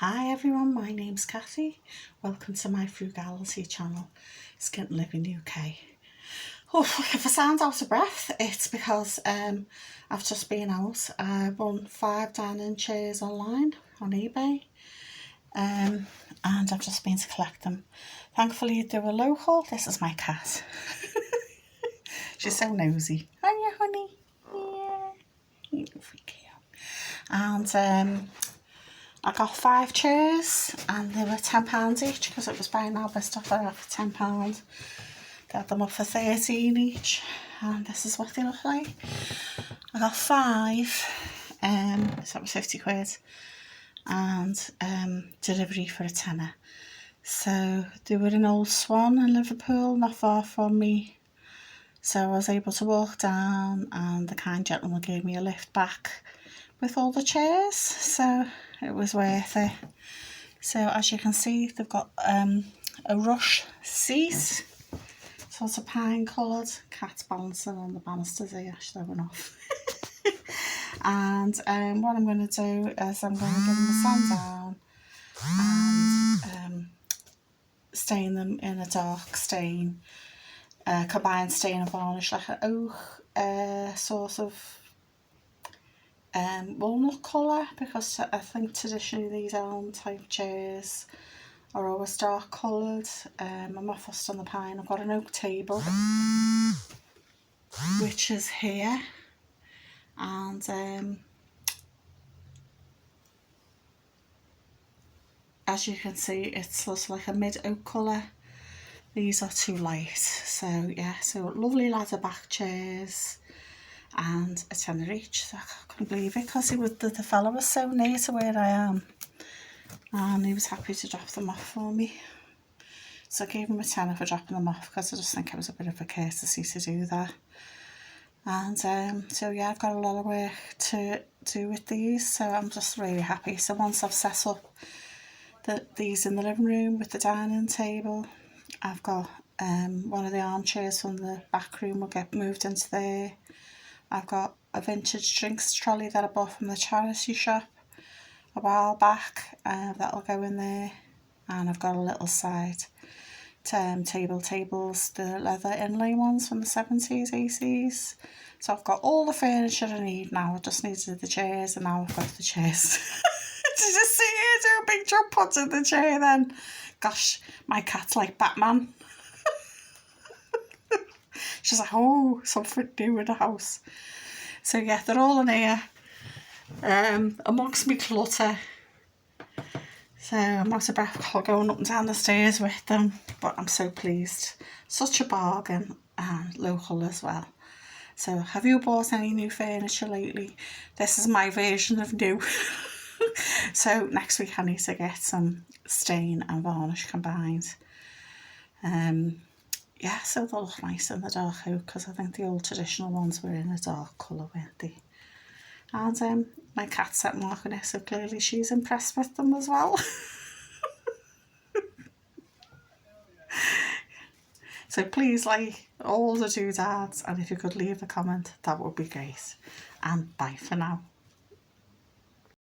Hi everyone, my name's Kathy. Welcome to my frugality channel, Skint Living UK. Oh, if I sound out of breath, it's because I've just been out. I won 5 dining chairs online on eBay, and I've just been to collect them. Thankfully they were local. This is my cat. She's so nosy. Hiya, honey. Yeah. And I got 5 chairs and they were £10 each because it was buy now best offer for £10. Got them up for 13 each, and this is what they look like. I got 5, so that was 50 quid, and delivery for a tenner. So they were in Old Swan in Liverpool, not far from me. So I was able to walk down and the kind gentleman gave me a lift back with all the chairs, so it was worth it. So as you can see, they've got a rush seat, sort of pine coloured. Cat's balancing on the banisters here, showing off. And what I'm going to do is I'm going to give them a sand down and stain them in a dark stain, combined stain and varnish, like an oak sort of walnut colour, because I think traditionally these elm type chairs are always dark coloured. I'm not fussed on the pine. I've got an oak table which is here, and as you can see it's sort of like a mid oak colour. These are too light, so yeah, so lovely ladder back chairs and a tenner each. So I couldn't believe it, because the fella was so near to where I am and he was happy to drop them off for me. So I gave him a tenner for dropping them off, because I just think it was a bit of a courtesy to do that. And so yeah, I've got a lot of work to do with these, so I'm just really happy. So once I've set up these in the living room with the dining table, I've got one of the armchairs from the back room will get moved into there. I've got a vintage drinks trolley that I bought from the charity shop a while back, that'll go in there. And I've got a little side tables, the leather inlay ones from the 70s, 80s. So I've got all the furniture I need now. I just needed the chairs, and now I've got the chairs. Did you see it? Do a big jump onto the chair then. Gosh, my cat's like Batman. She's like, oh, something new in the house. So yeah, they're all in here, amongst me clutter. So I'm out of breath going up and down the stairs with them, but I'm so pleased. Such a bargain, and local as well. So have you bought any new furniture lately? This is my version of new. So next week I need to get some stain and varnish combined. Yeah, so they'll look nice in the dark oak, because I think the old traditional ones were in a dark colour, weren't they? And my cat's at marking it, so clearly she's impressed with them as well. So please like all the doodads, and if you could leave a comment, that would be great. And bye for now.